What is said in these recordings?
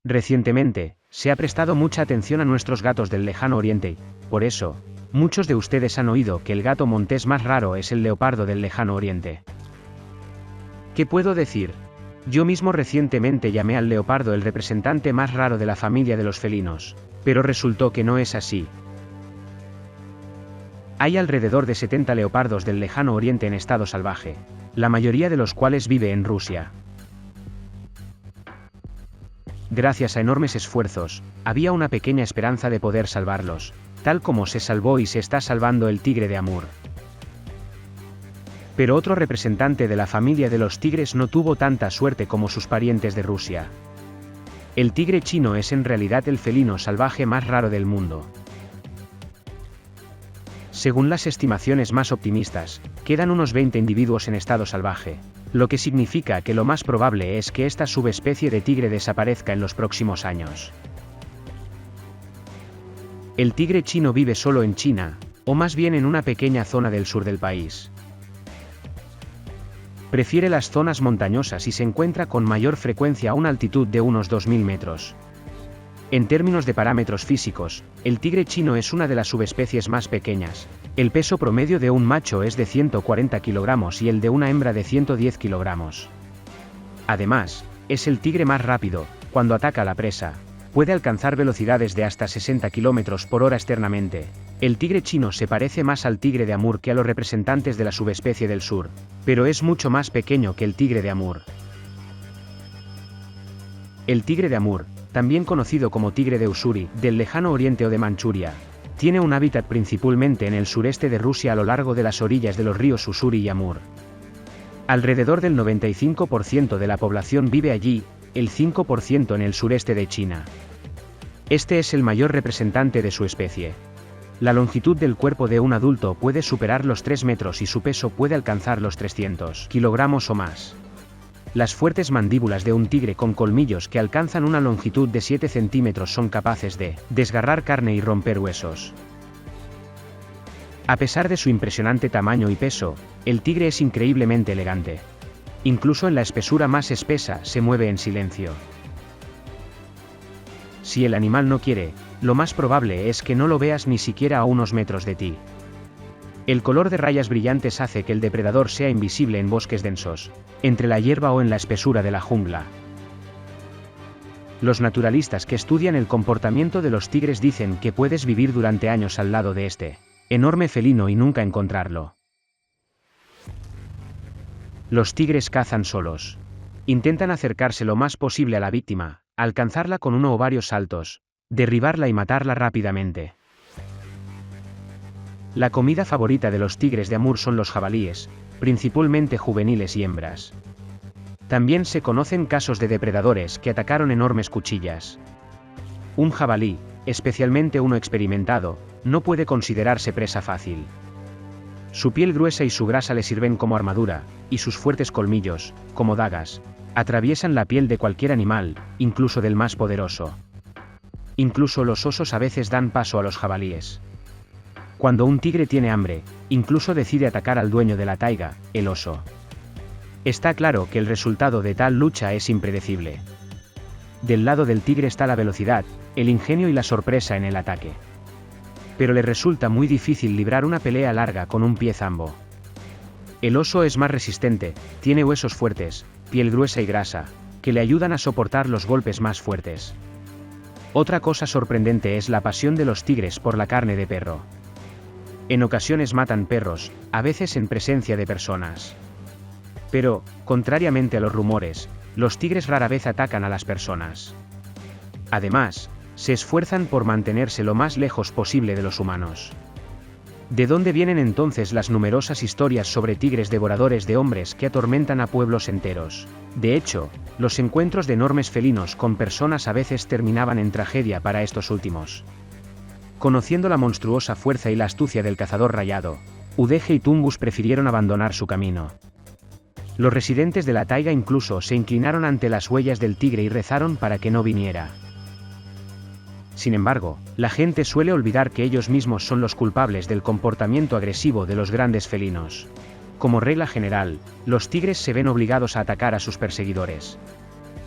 Recientemente, se ha prestado mucha atención a nuestros gatos del lejano oriente, por eso, muchos de ustedes han oído que el gato montés más raro es el leopardo del lejano oriente. ¿Qué puedo decir? Yo mismo recientemente llamé al leopardo el representante más raro de la familia de los felinos, pero resultó que no es así. Hay alrededor de 70 leopardos del lejano oriente en estado salvaje, la mayoría de los cuales vive en Rusia. Gracias a enormes esfuerzos, había una pequeña esperanza de poder salvarlos, tal como se salvó y se está salvando el tigre de Amur. Pero otro representante de la familia de los tigres no tuvo tanta suerte como sus parientes de Rusia. El tigre chino es en realidad el felino salvaje más raro del mundo. Según las estimaciones más optimistas, quedan unos 20 individuos en estado salvaje, lo que significa que lo más probable es que esta subespecie de tigre desaparezca en los próximos años. El tigre chino vive solo en China, o más bien en una pequeña zona del sur del país. Prefiere las zonas montañosas y se encuentra con mayor frecuencia a una altitud de unos 2000 metros. En términos de parámetros físicos, el tigre chino es una de las subespecies más pequeñas. El peso promedio de un macho es de 140 kilogramos y el de una hembra de 110 kilogramos. Además, es el tigre más rápido. Cuando ataca a la presa, puede alcanzar velocidades de hasta 60 kilómetros por hora externamente. El tigre chino se parece más al tigre de Amur que a los representantes de la subespecie del sur, pero es mucho más pequeño que el tigre de Amur. El tigre de Amur, también conocido como tigre de Ussuri, del lejano oriente o de Manchuria, tiene un hábitat principalmente en el sureste de Rusia a lo largo de las orillas de los ríos Ussuri y Amur. Alrededor del 95% de la población vive allí, el 5% en el sureste de China. Este es el mayor representante de su especie. La longitud del cuerpo de un adulto puede superar los 3 metros y su peso puede alcanzar los 300 kilogramos o más. Las fuertes mandíbulas de un tigre con colmillos que alcanzan una longitud de 7 centímetros son capaces de desgarrar carne y romper huesos. A pesar de su impresionante tamaño y peso, el tigre es increíblemente elegante. Incluso en la espesura más espesa se mueve en silencio. Si el animal no quiere, lo más probable es que no lo veas ni siquiera a unos metros de ti. El color de rayas brillantes hace que el depredador sea invisible en bosques densos, entre la hierba o en la espesura de la jungla. Los naturalistas que estudian el comportamiento de los tigres dicen que puedes vivir durante años al lado de este enorme felino y nunca encontrarlo. Los tigres cazan solos. Intentan acercarse lo más posible a la víctima, alcanzarla con uno o varios saltos, derribarla y matarla rápidamente. La comida favorita de los tigres de Amur son los jabalíes, principalmente juveniles y hembras. También se conocen casos de depredadores que atacaron enormes cuchillas. Un jabalí, especialmente uno experimentado, no puede considerarse presa fácil. Su piel gruesa y su grasa le sirven como armadura, y sus fuertes colmillos, como dagas, atraviesan la piel de cualquier animal, incluso del más poderoso. Incluso los osos a veces dan paso a los jabalíes. Cuando un tigre tiene hambre, incluso decide atacar al dueño de la taiga, el oso. Está claro que el resultado de tal lucha es impredecible. Del lado del tigre está la velocidad, el ingenio y la sorpresa en el ataque. Pero le resulta muy difícil librar una pelea larga con un pie zambo. El oso es más resistente, tiene huesos fuertes, piel gruesa y grasa, que le ayudan a soportar los golpes más fuertes. Otra cosa sorprendente es la pasión de los tigres por la carne de perro. En ocasiones matan perros, a veces en presencia de personas. Pero, contrariamente a los rumores, los tigres rara vez atacan a las personas. Además, se esfuerzan por mantenerse lo más lejos posible de los humanos. ¿De dónde vienen entonces las numerosas historias sobre tigres devoradores de hombres que atormentan a pueblos enteros? De hecho, los encuentros de enormes felinos con personas a veces terminaban en tragedia para estos últimos. Conociendo la monstruosa fuerza y la astucia del cazador rayado, Udeje y Tumbus prefirieron abandonar su camino. Los residentes de la taiga incluso se inclinaron ante las huellas del tigre y rezaron para que no viniera. Sin embargo, la gente suele olvidar que ellos mismos son los culpables del comportamiento agresivo de los grandes felinos. Como regla general, los tigres se ven obligados a atacar a sus perseguidores.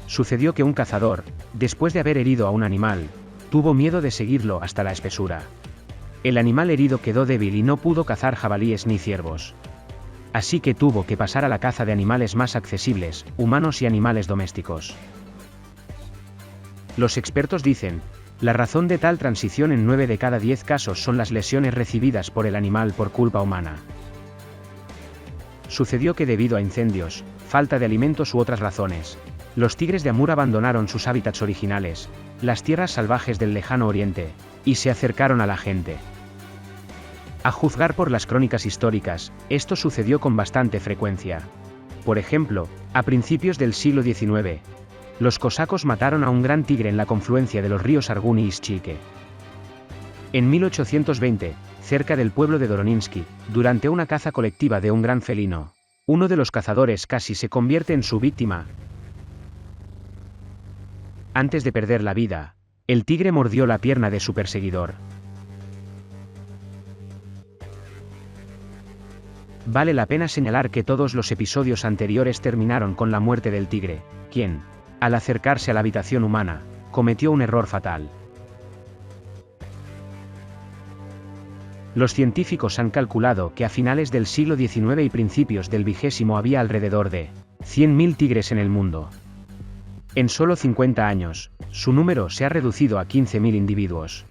Sucedió que un cazador, Después de haber herido a un animal, tuvo miedo de seguirlo hasta la espesura. El animal herido quedó débil y no pudo cazar jabalíes ni ciervos. Así que tuvo que pasar a la caza de animales más accesibles, humanos y animales domésticos. Los expertos dicen, la razón de tal transición en 9 de cada 10 casos son las lesiones recibidas por el animal por culpa humana. Sucedió que debido a incendios, falta de alimentos u otras razones, los tigres de Amur abandonaron sus hábitats originales, las tierras salvajes del lejano oriente, y se acercaron a la gente. A juzgar por las crónicas históricas, esto sucedió con bastante frecuencia. Por ejemplo, a principios del siglo XIX, los cosacos mataron a un gran tigre en la confluencia de los ríos Argun y Ischike. En 1820, cerca del pueblo de Doroninsky, durante una caza colectiva de un gran felino, uno de los cazadores casi se convierte en su víctima. Antes de perder la vida, el tigre mordió la pierna de su perseguidor. Vale la pena señalar que todos los episodios anteriores terminaron con la muerte del tigre, quien, al acercarse a la habitación humana, cometió un error fatal. Los científicos han calculado que a finales del siglo XIX y principios del XX había alrededor de 100.000 tigres en el mundo. En solo 50 años, su número se ha reducido a 15.000 individuos.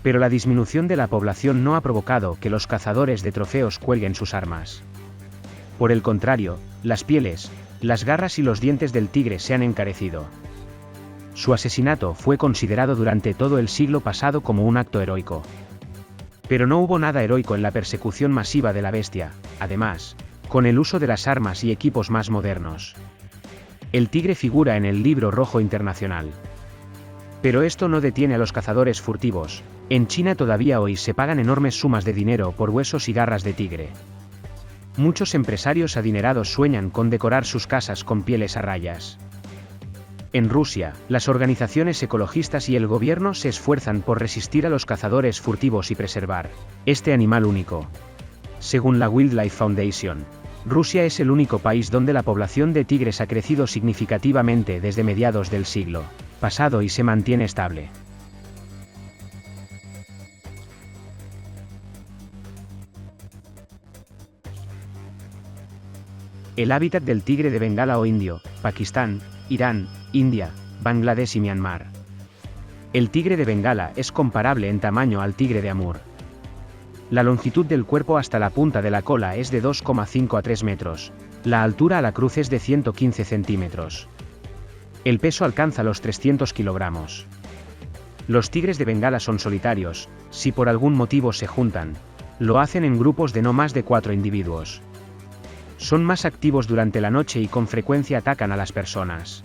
Pero la disminución de la población no ha provocado que los cazadores de trofeos cuelguen sus armas. Por el contrario, las pieles, las garras y los dientes del tigre se han encarecido. Su asesinato fue considerado durante todo el siglo pasado como un acto heroico. Pero no hubo nada heroico en la persecución masiva de la bestia, además, con el uso de las armas y equipos más modernos. El tigre figura en el Libro Rojo Internacional. Pero esto no detiene a los cazadores furtivos. En China todavía hoy se pagan enormes sumas de dinero por huesos y garras de tigre. Muchos empresarios adinerados sueñan con decorar sus casas con pieles a rayas. En Rusia, las organizaciones ecologistas y el gobierno se esfuerzan por resistir a los cazadores furtivos y preservar este animal único. Según la Wildlife Foundation, Rusia es el único país donde la población de tigres ha crecido significativamente desde mediados del siglo pasado y se mantiene estable. El hábitat del tigre de Bengala o indio, Pakistán, Irán, India, Bangladesh y Myanmar. El tigre de Bengala es comparable en tamaño al tigre de Amur. La longitud del cuerpo hasta la punta de la cola es de 2,5 a 3 metros, la altura a la cruz es de 115 centímetros. El peso alcanza los 300 kilogramos. Los tigres de Bengala son solitarios, si por algún motivo se juntan, lo hacen en grupos de no más de 4 individuos. Son más activos durante la noche y con frecuencia atacan a las personas.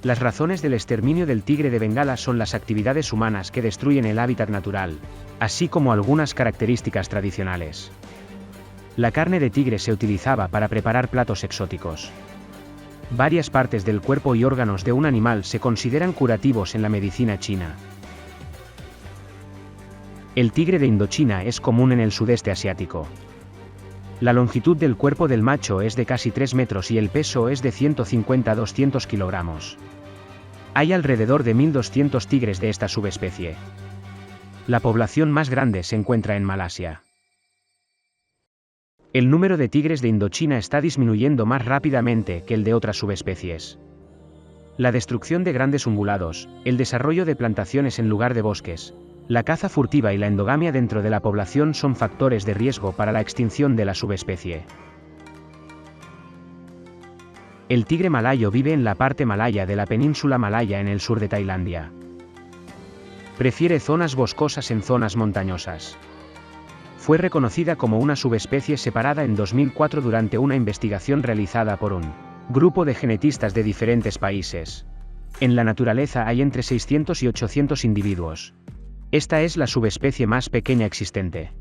Las razones del exterminio del tigre de Bengala son las actividades humanas que destruyen el hábitat natural, así como algunas características tradicionales. La carne de tigre se utilizaba para preparar platos exóticos. Varias partes del cuerpo y órganos de un animal se consideran curativos en la medicina china. El tigre de Indochina es común en el sudeste asiático. La longitud del cuerpo del macho es de casi 3 metros y el peso es de 150 a 200 kilogramos. Hay alrededor de 1.200 tigres de esta subespecie. La población más grande se encuentra en Malasia. El número de tigres de Indochina está disminuyendo más rápidamente que el de otras subespecies. La destrucción de grandes ungulados, el desarrollo de plantaciones en lugar de bosques, la caza furtiva y la endogamia dentro de la población son factores de riesgo para la extinción de la subespecie. El tigre malayo vive en la parte malaya de la península malaya en el sur de Tailandia. Prefiere zonas boscosas en zonas montañosas. Fue reconocida como una subespecie separada en 2004 durante una investigación realizada por un grupo de genetistas de diferentes países. En la naturaleza hay entre 600 y 800 individuos. Esta es la subespecie más pequeña existente.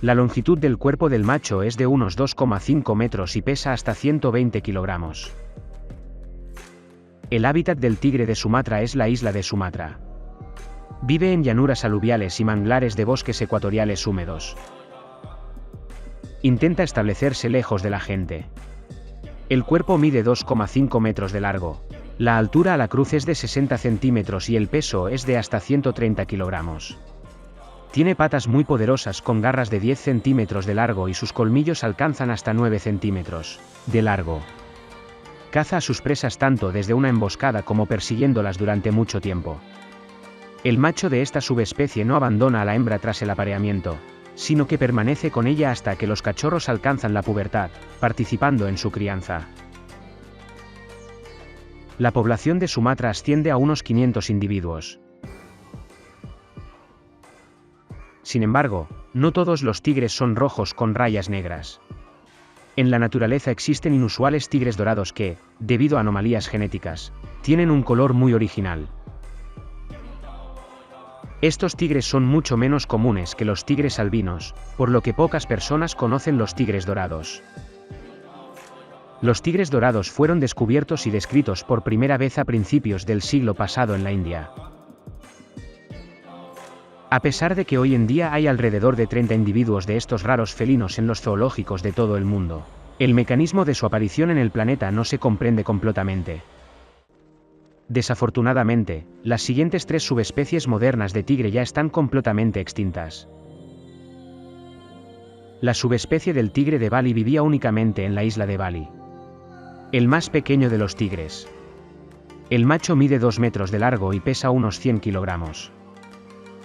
La longitud del cuerpo del macho es de unos 2,5 metros y pesa hasta 120 kilogramos. El hábitat del tigre de Sumatra es la isla de Sumatra. Vive en llanuras aluviales y manglares de bosques ecuatoriales húmedos. Intenta establecerse lejos de la gente. El cuerpo mide 2,5 metros de largo, La altura a la cruz es de 60 centímetros y el peso es de hasta 130 kilogramos. Tiene patas muy poderosas con garras de 10 centímetros de largo y sus colmillos alcanzan hasta 9 centímetros de largo. Caza a sus presas tanto desde una emboscada como persiguiéndolas durante mucho tiempo. El macho de esta subespecie no abandona a la hembra tras el apareamiento, sino que permanece con ella hasta que los cachorros alcanzan la pubertad, participando en su crianza. La población de Sumatra asciende a unos 500 individuos. Sin embargo, no todos los tigres son rojos con rayas negras. En la naturaleza existen inusuales tigres dorados que, debido a anomalías genéticas, tienen un color muy original. Estos tigres son mucho menos comunes que los tigres albinos, por lo que pocas personas conocen los tigres dorados. Los tigres dorados fueron descubiertos y descritos por primera vez a principios del siglo pasado en la India. A pesar de que hoy en día hay alrededor de 30 individuos de estos raros felinos en los zoológicos de todo el mundo, el mecanismo de su aparición en el planeta no se comprende completamente. Desafortunadamente, las siguientes 3 subespecies modernas de tigre ya están completamente extintas. La subespecie del tigre de Bali vivía únicamente en la isla de Bali. El más pequeño de los tigres. El macho mide 2 metros de largo y pesa unos 100 kilogramos.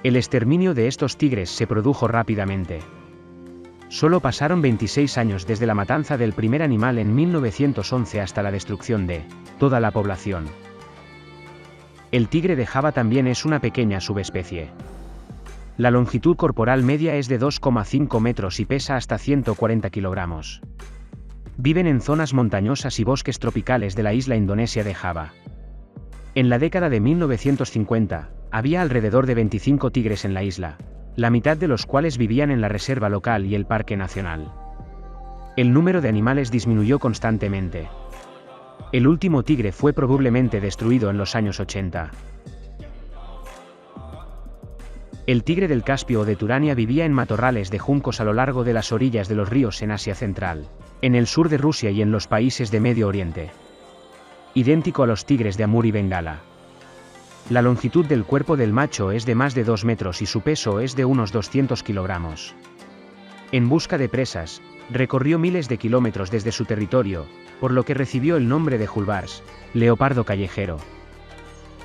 El exterminio de estos tigres se produjo rápidamente. Solo pasaron 26 años desde la matanza del primer animal en 1911 hasta la destrucción de toda la población. El tigre de Java también es una pequeña subespecie. La longitud corporal media es de 2,5 metros y pesa hasta 140 kilogramos. Viven en zonas montañosas y bosques tropicales de la isla indonesia de Java. En la década de 1950, había alrededor de 25 tigres en la isla, la mitad de los cuales vivían en la reserva local y el parque nacional. El número de animales disminuyó constantemente. El último tigre fue probablemente destruido en los años 80. El tigre del Caspio o de Turania vivía en matorrales de juncos a lo largo de las orillas de los ríos en Asia Central, en el sur de Rusia y en los países de Medio Oriente. Idéntico a los tigres de Amur y Bengala. La longitud del cuerpo del macho es de más de 2 metros y su peso es de unos 200 kilogramos. En busca de presas, recorrió miles de kilómetros desde su territorio, por lo que recibió el nombre de Julbars, leopardo callejero.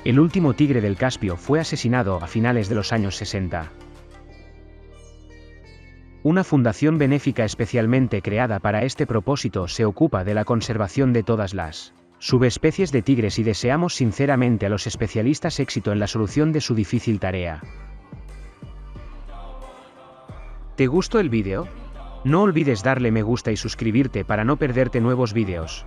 El último tigre del Caspio fue asesinado a finales de los años 60. Una fundación benéfica especialmente creada para este propósito se ocupa de la conservación de todas las subespecies de tigres y deseamos sinceramente a los especialistas éxito en la solución de su difícil tarea. ¿Te gustó el vídeo? No olvides darle me gusta y suscribirte para no perderte nuevos vídeos.